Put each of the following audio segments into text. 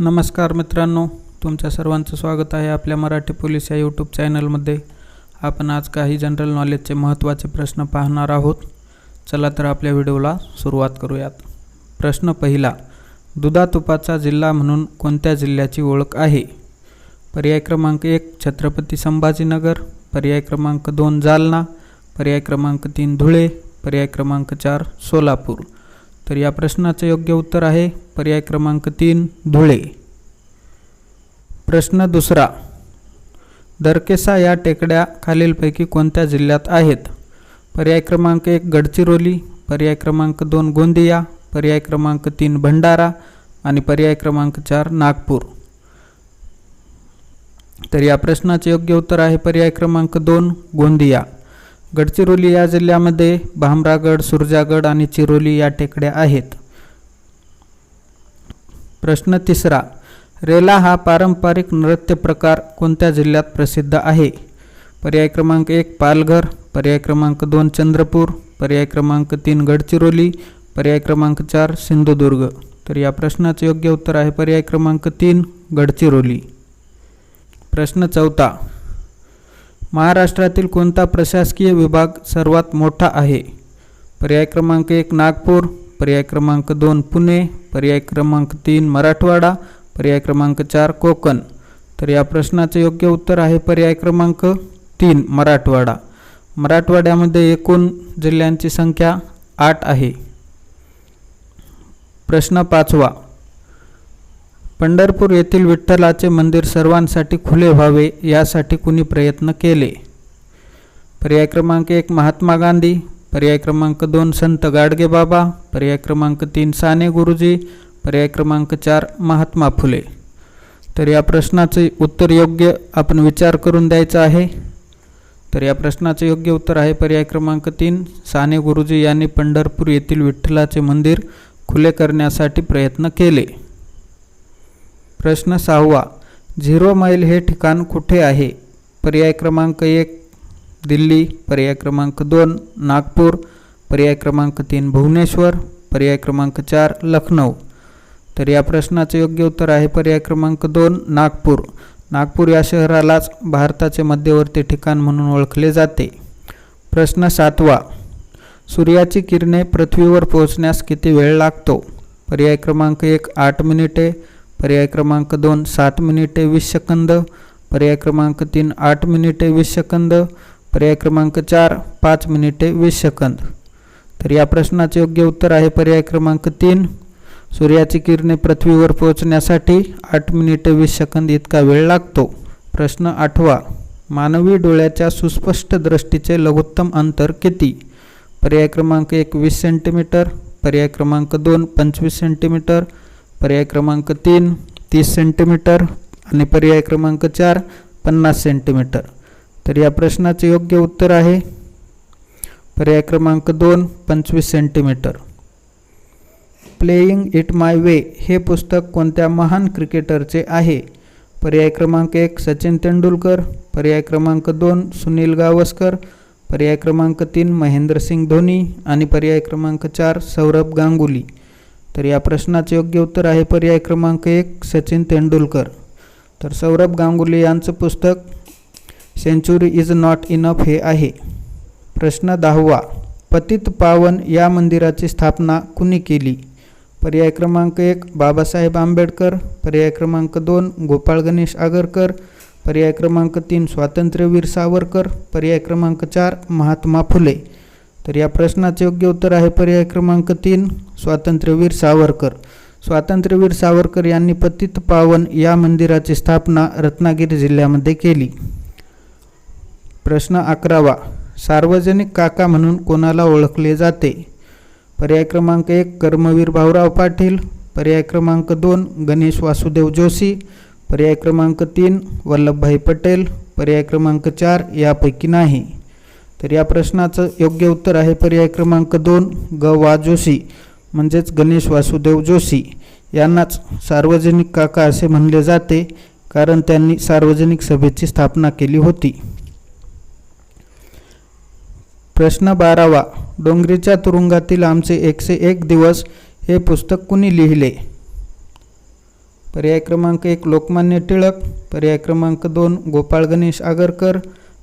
नमस्कार मित्रांनो, तुमच्या सर्वांचं स्वागत आहे आपल्या मराठी पोलीस या यूट्यूब चॅनलमध्ये। आपण आज काही जनरल नॉलेजचे महत्त्वाचे प्रश्न पाहणार आहोत। चला तर आपल्या व्हिडिओला सुरुवात करूयात। प्रश्न पहिला, दुधातुपाचा जिल्हा म्हणून कोणत्या जिल्ह्याची ओळख आहे? पर्याय क्रमांक 1 छत्रपती संभाजीनगर, पर्याय क्रमांक 2 जालना, पर्याय क्रमांक 3 धुळे, पर्याय क्रमांक 4 सोलापूर। तर या प्रश्नाचे योग्य उत्तर आहे पर्याय क्रमांक 3 धुळे। प्रश्न दुसरा, दरकेसा या टेकड्या खालीलपैकी कोणत्या जिल्ह्यात आहेत? पर्याय क्रमांक 1 गडचिरोली, पर्याय क्रमांक 2 गोंदिया, पर्याय क्रमांक 3 भंडारा आणि पर्याय क्रमांक 4 नागपूर। तर या प्रश्नाचे योग्य उत्तर आहे पर्याय क्रमांक 2 गोंदिया। गडचिरोली या जिल्ह्यामध्ये भामरागड, सुरजागड आणि चिरोली या टेकड्या आहेत। प्रश्न तिसरा, रेला हा पारंपरिक नृत्य प्रकार कोणत्या जिल्ह्यात प्रसिद्ध आहे? पर्याय क्रमांक 1 पालघर, पर्याय क्रमांक 2 चंद्रपूर, पर्याय क्रमांक 3 गडचिरोली, पर्याय क्रमांक 4 सिंधुदुर्ग। तर या प्रश्नाचे योग्य उत्तर आहे पर्याय क्रमांक 3 गडचिरोली। प्रश्न चौथा, महाराष्ट्रातील कोणता प्रशासकीय विभाग सर्वात मोठा आहे? पर्याय क्रमांक 1 नागपूर, पर्याय क्रमांक 2 पुणे, पर्याय क्रमांक 3 मराठवाडा, पर्याय क्रमांक 4 कोकण। तर या प्रश्नाचे योग्य उत्तर आहे पर्याय क्रमांक 3 मराठवाडा। मराठवाड्यामध्ये एकूण जिल्ह्यांची संख्या 8 आहे। प्रश्न पाचवा, पंढरपूर येथील विठ्ठलाचे मंदिर सर्वांसाठी खुले व्हावे यासाठी कुणी प्रयत्न केले? पर्याय क्रमांक 1 महात्मा गांधी, पर्याय क्रमांक 2 संत गाडगेबाबा, पर्याय क्रमांक 3 साने गुरुजी, पर्याय क्रमांक 4 महात्मा फुले। तर या प्रश्नाचे उत्तर योग्य आपण विचार करून द्यायचा आहे। तर या प्रश्नाचे योग्य उत्तर आहे पर्याय क्रमांक 3 साने गुरुजी यांनी पंढरपूर येथील विठ्ठलाचे मंदिर खुले करण्यासाठी प्रयत्न केले। प्रश्न 6वा, 0 मैल हे ठिकाण कुठे आहे? पर्याय क्रमांक 1 दिल्ली, पर्याय क्रमांक 2 नागपूर, पर्याय क्रमांक 3 भुवनेश्वर, पर्याय क्रमांक 4 लखनौ। तर या प्रश्नाचे योग्य उत्तर आहे पर्याय क्रमांक 2 नागपूर। नागपूर या शहरालाच भारताचे मध्यवर्ती ठिकाण म्हणून ओळखले जाते। प्रश्न 7वा, सूर्याची किरणे पृथ्वीवर पोहोचण्यास किती वेळ लागतो? पर्याय क्रमांक 1 8 मिनिटे, पर्याय क्रमांक 2 7 मिनिटे 20 सेकंद, पर्याय क्रमांक 3 8 मिनिटे 20 सेकंद, पर्याय क्रमांक 4 5 मिनिटे 20 सेकंद। तर या प्रश्नाचे योग्य उत्तर आहे पर्याय क्रमांक 3 सूर्याची किरणे पृथ्वीवर पोहोचण्यासाठी 8 मिनिटे 20 सेकंद इतका वेळ लागतो। प्रश्न 8वा, मानवी डोळ्याच्या सुस्पष्ट दृष्टीचे लघुत्तम अंतर किती? पर्याय क्रमांक 1 20 सेंटीमीटर, पर्याय क्रमांक 2 25 सेंटीमीटर, पर्याय क्रमांक 3 30 सेंटीमीटर आणि पर्याय क्रमांक 4 50 सेंटीमीटर। तर या प्रश्नाचे योग्य उत्तर आहे पर्याय क्रमांक 2 25 centimetre. Playing it my way हे पुस्तक कोणत्या महान क्रिकेटरचे आहे? पर्याय क्रमांक 1 सचिन तेंडुलकर, पर्याय क्रमांक 2 सुनील गावस्कर, पर्याय क्रमांक 3 महेंद्रसिंग धोनी आणि पर्याय क्रमांक 4 सौरभ गांगुली। तर या प्रश्नाचे योग्य उत्तर आहे पर्याय क्रमांक 1 सचिन तेंडुलकर। तर सौरभ गांगुली यांचं पुस्तक सेंचुरी इज नॉट इनफ हे आहे। प्रश्न 10वा, पतित पावन या मंदिराची स्थापना कुणी केली? पर्याय क्रमांक 1 बाबासाहेब आंबेडकर, पर्याय क्रमांक 2 गोपाळ गणेश आगरकर, पर्याय क्रमांक 3 स्वातंत्र्यवीर सावरकर, पर्याय क्रमांक 4 महात्मा फुले। तर या प्रश्नाचे योग्य उत्तर आहे पर्याय क्रमांक 3 स्वातंत्र्यवीर सावरकर। स्वातंत्र्यवीर सावरकर यांनी पतित पावन या मंदिराची स्थापना रत्नागिरी जिल्ह्यामध्ये केली। प्रश्न 11वा, सार्वजनिक काका म्हणून कोणाला ओळखले जाते? पर्याय क्रमांक 1 कर्मवीर भाऊराव पाटील, पर्याय क्रमांक 2 गणेश वासुदेव जोशी, पर्याय क्रमांक 3 वल्लभभाई पटेल, पर्याय क्रमांक 4 यापैकी नाही। तर या प्रश्नाचं योग्य उत्तर आहे पर्याय क्रमांक 2 ग वा जोशी म्हणजेच गणेश वासुदेव जोशी यांनाच सार्वजनिक काका असे म्हणले जाते कारण त्यांनी सार्वजनिक सभेची स्थापना केली होती। प्रश्न 12वा, डोंगरीच्या तुरुंगातील आमचे 101 दिवस हे पुस्तक कुणी लिहिले? पर्याय क्रमांक 1 लोकमान्य टिळक, पर्याय क्रमांक 2 गोपाळ गणेश आगरकर,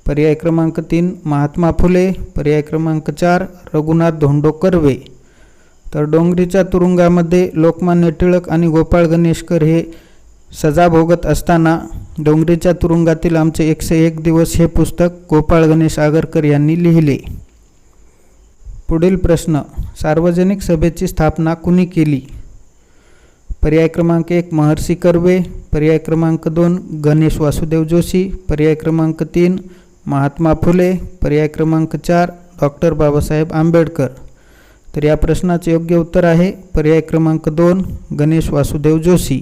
पर्याय क्रमांक 3 महात्मा फुले, पर्याय क्रमांक 4 रघुनाथ धोंडो कर्वे. तर डोंगरीच्या तुरुंगामध्ये लोकमान्य टिळक आणि गोपाळ गणेशकर हे सजा भोगत असताना डोंगरीच्या तुरुंगातील आमचे 101 दिवस हे पुस्तक गोपाळ गणेश आगरकर यांनी लिहिले. पुढील प्रश्न, सार्वजनिक सभेची स्थापना कुणी केली? पर्याय क्रमांक 1 महर्षी कर्वे, पर्याय क्रमांक 2 गणेश वासुदेव जोशी, पर्याय क्रमांक 3 महात्मा फुले, पर्याय क्रमांक 4 डॉक्टर बाबासाहेब आंबेडकर. तर या प्रश्नाचे योग्य उत्तर आहे पर्याय क्रमांक 2 गणेश वासुदेव जोशी.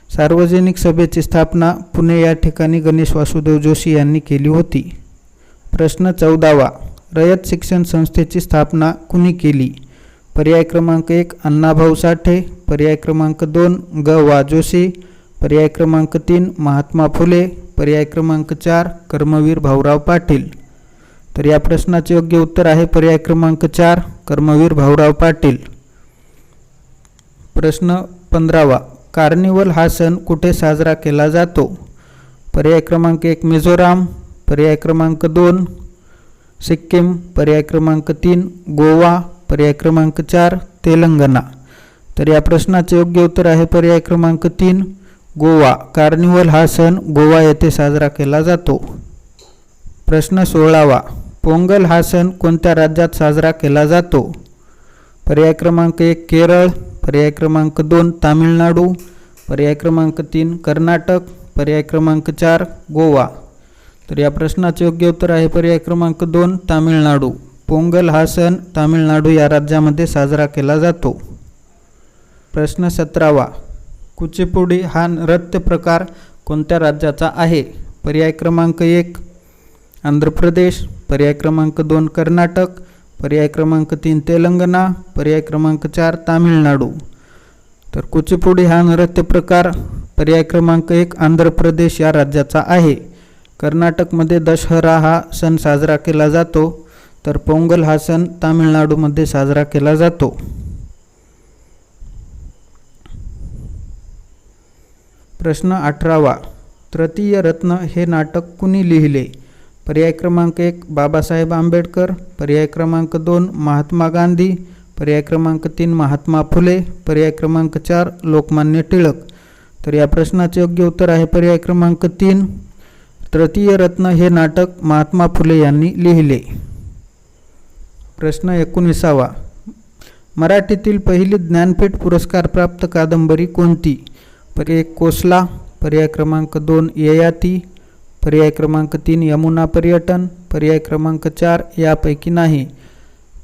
सार्वजनिक सभेची स्थापना पुणे या ठिकाणी गणेश वासुदेव जोशी यांनी केली होती. प्रश्न 14वा, रयत शिक्षण संस्थेची स्थापना कुणी केली? पर्याय क्रमांक 1 अण्णाभाऊ साठे, पर्याय क्रमांक 2 ग वा जोशी, पर्याय क्रमांक 3 महात्मा फुले, पर्याय क्रमांक 4 कर्मवीर भाऊराव पाटील. तर या प्रश्नाचे योग्य उत्तर आहे पर्याय क्रमांक 4 कर्मवीर भाऊराव पाटील. प्रश्न 15वा, कार्निवल हा सण कुठे साजरा केला जातो? पर्याय क्रमांक 1 मिझोराम, पर्याय क्रमांक 2 सिक्कीम, पर्याय क्रमांक 3 गोवा, पर्याय क्रमांक 4 तेलंगणा. तर या प्रश्नाचे योग्य उत्तर आहे पर्याय क्रमांक 3 गोवा. कार्निवल हा सण गोवा येथे साजरा केला जातो. प्रश्न 16वा, पोंगल हा सण कोणत्या राज्यात साजरा केला जातो? पर्याय क्रमांक 1 केरळ, पर्याय क्रमांक 2 तामिळनाडू, पर्याय क्रमांक 3 कर्नाटक, पर्याय क्रमांक 4 गोवा. तर या प्रश्नाचे योग्य उत्तर आहे पर्याय क्रमांक 2 तामिळनाडू. पोंगल हा सण तामिळनाडू या राज्यामध्ये साजरा केला जातो. प्रश्न 17वा, कुचिपुडी हा नृत्य प्रकार कोणत्या राज्याचा आहे? पर्याय क्रमांक 1 आंध्र प्रदेश, पर्याय क्रमांक 2 कर्नाटक, पर्याय क्रमांक 3 तेलंगणा, पर्याय क्रमांक 4 तामिळनाडू. तर कुचिपुडी हा नृत्य प्रकार पर्याय क्रमांक 1 आंध्र प्रदेश या राज्याचा आहे. कर्नाटकमध्ये दशहरा हा सण साजरा केला जातो, तर पोंगल हा सण तामिळनाडूमध्ये साजरा केला जातो. प्रश्न 18वा, तृतीय रत्न हे नाटक कुणी लिहिले? पर्याय क्रमांक 1 बाबासाहेब आंबेडकर, पर्याय क्रमांक 2 महात्मा गांधी, पर्याय क्रमांक 3 महात्मा फुले, पर्याय क्रमांक 4 लोकमान्य टिळक. तर या प्रश्नाचे योग्य उत्तर आहे पर्याय क्रमांक 3 तृतीय रत्न हे नाटक महात्मा फुले यांनी लिहिले. प्रश्न 19वा, मराठीतील पहिली ज्ञानपीठ पुरस्कार प्राप्त कादंबरी कोणती? पर्याय कोसला, पर्याय क्रमांक 2 ययाती, पर्याय क्रमांक 3 यमुना पर्यटन, पर्याय क्रमांक 4 यापैकी नाही.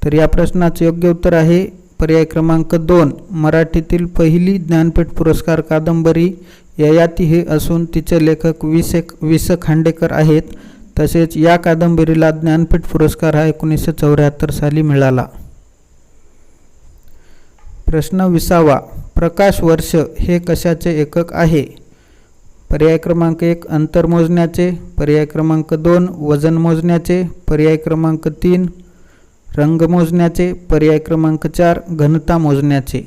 तर या प्रश्नाचे योग्य उत्तर आहे पर्याय क्रमांक 2 मराठीतील पहिली ज्ञानपीठ पुरस्कार कादंबरी ययाती हे असून तिचे लेखक वि स खांडेकर आहेत. तसेच या कादंबरीला ज्ञानपीठ पुरस्कार हा 1974 साली मिळाला. प्रश्न 20वा, प्रकाश वर्ष हे कशाचे एकक आहे? पर्याय क्रमांक 1 अंतर मोजण्याचे, पर्याय क्रमांक 2 वजन मोजण्याचे, पर्याय क्रमांक 3 रंग मोजण्याचे, पर्याय क्रमांक 4 घनता मोजण्याचे.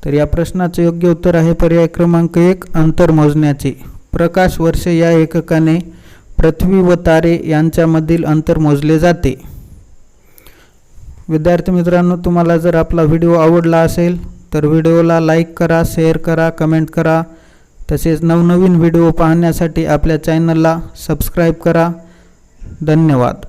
तर या प्रश्नाचे योग्य उत्तर आहे पर्याय क्रमांक 1 अंतर मोजण्याचे. प्रकाश वर्ष या एककाने पृथ्वी व तारे यांच्यामधील अंतर मोजले जाते. विद्यार्थी मित्रांनो, तुम्हाला जर आपला व्हिडिओ आवडला असेल तर व्हिडिओला लाईक करा, शेअर करा, कमेंट करा. तसेच नवनवीन व्हिडिओ पाहण्यासाठी आपल्या चॅनलला सबस्क्राईब करा. धन्यवाद.